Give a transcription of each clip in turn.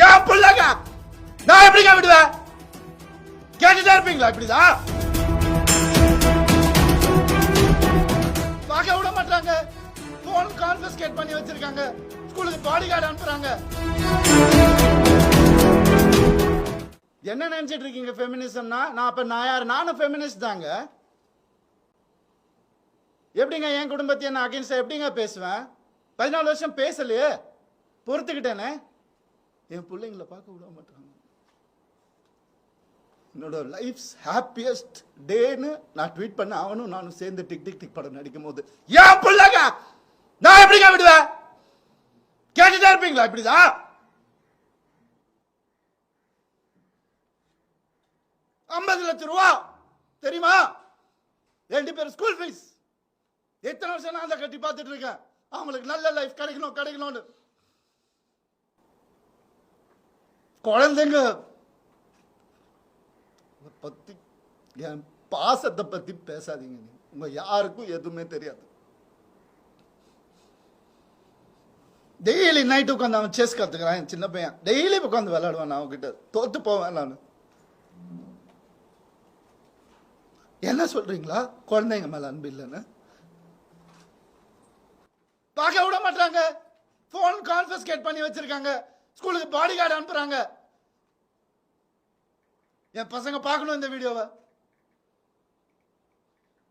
ஏன் புள்ளங்க நான் எப்படிங்க விடுவேன்? கேட்டுட்டே இருப்பீங்களா இப்படிதான்? பார்க்க விட மாட்டாங்க. போன் கான்ஃபிஸ்கேட் பண்ணி வச்சிருக்காங்க. ஸ்கூலுக்கு பாடி கார்டு அனுப்புறாங்க. என்ன நினைச்சிட்டு இருக்கீங்க ஃபெமினிசம்னா? நான் யாரு? நானும் ஃபெமினிஸ்ட் தாங்க. எப்படிங்க என் குடும்பத்தை நான் அகைன்ஸ்டா எப்படிங்க பேசுவேன்? 14 வருஷம் பேசலையே, பொறுத்துக்கிட்டேனே. என் பிள்ளைங்களை பார்க்க விட மாட்டாங்க. என்னோட லைஃப்ஸ் ஹாப்பியஸ்ட் டேன்னு நான் ட்வீட் பண்ண அவனும் நானும் சேர்ந்து டிக் டிக் டிக் படம் நடிக்கும் போது ஏன் பிள்ளைங்க நான் எப்படிங்க விடுவேன்? கேட்டுட்டே இருப்பீங்களா இப்படிதான்? $50 லட்சம் தெரியுமா? 2 பேர் ஸ்கூல் ஃபீஸ். எத்தனை வருஷம் நான் அதை கட்டி பார்த்துட்டு இருக்கேன். அவங்களுக்கு நல்ல லைஃப் கிடைக்கணும்னு. குழந்தைங்க பத்தி, என் பாசத்தை பத்தி பேசாதீங்க. உங்க யாருக்கும் எதுவுமே தெரியாது. டெய்லி நைட்டு உட்காந்து அவன் செஸ் கத்துக்கிறான். என் சின்ன பையன் டெய்லி உட்காந்து விளையாடுவான். அவன்கிட்ட தோத்து போவேன் நான். என்ன சொல்றீங்களா? குழந்தைங்க மேல அன்பு இல்லைன்னு பார்க்க விட மாட்டாங்க. போன் கான்ஃபிஸ்கேட் பண்ணி வச்சிருக்காங்க. ஸ்கூலுக்கு பாடி கார்டு அனுப்புறாங்க. என் பசங்க பார்க்கணும் இந்த வீடியோவை.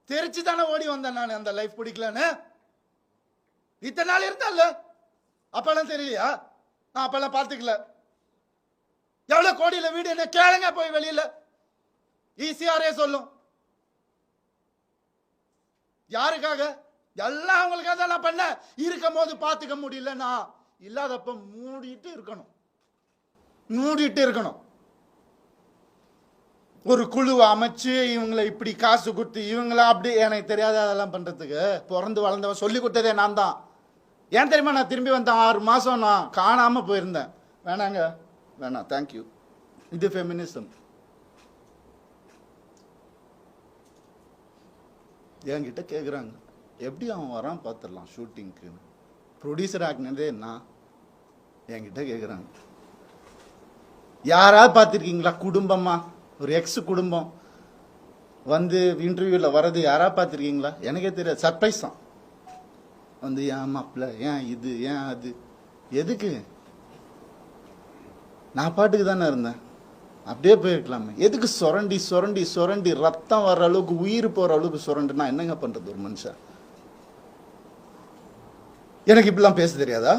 தெரிச்சு தானே ஓடி வந்தேன் நான். அந்த லைஃப் பிடிக்கலன்னு இத்தனை நாள் இருந்தால அப்பெல்லாம் தெரியலையா? நான் அப்பெல்லாம் பார்த்துக்கல. எவ்வளவு கோடியில வீடு என்ன கேளுங்க போய் வெளியில. ஈஸியாரே சொல்லும். யாருக்காக? எல்லாம் அவங்களுக்காக தான் நான் பண்ண. இருக்கும் போது பார்த்துக்க முடியல. நான் இல்லாதப்ப மூடிட்டு இருக்கணும். ஒரு குழுவை அமைச்சு இவங்களை இப்படி காசு கொடுத்து இவங்கள அப்படி எனக்கு தெரியாத அதெல்லாம் பண்றதுக்கு பிறந்து வளர்ந்தவன் சொல்லி கொடுத்ததே நான் தான். ஏன் தெரியுமா? நான் திரும்பி வந்தேன் 6 மாசம் நான் காணாம போயிருந்தேன். வேணாம் தேங்க்யூ. இது ஃபெமினிசம். என்கிட்ட கேட்குறாங்க எப்படி அவன் வரான் பார்த்துடலாம் ஷூட்டிங்க்கு. ப்ரொடியூசர் ஆகினதே என்ன என்கிட்ட கேட்குறாங்க. யாராவது பார்த்துருக்கீங்களா? குடும்பமா ஒரு எக்ஸ் குடும்பம் வந்து இன்டர்வியூவில் வர்றது யாராவது பார்த்துருக்கீங்களா? எனக்கே தெரியாது. சர்ப்ரைஸ் தான். வந்து ஏன் மாப்பிள்ள, ஏன் இது, ஏன் அது, எதுக்கு? நான் பாட்டுக்கு தானே இருந்தேன். அப்படியே போயிருக்கலாமே. எதுக்கு சுரண்டி ரத்தம் வர்ற அளவுக்கு உயிர் போற அளவுக்கு சுரண்டுனா என்னங்க பண்றது ஒரு மனுஷன்? எனக்கு இப்படிலாம் பேச தெரியாதா?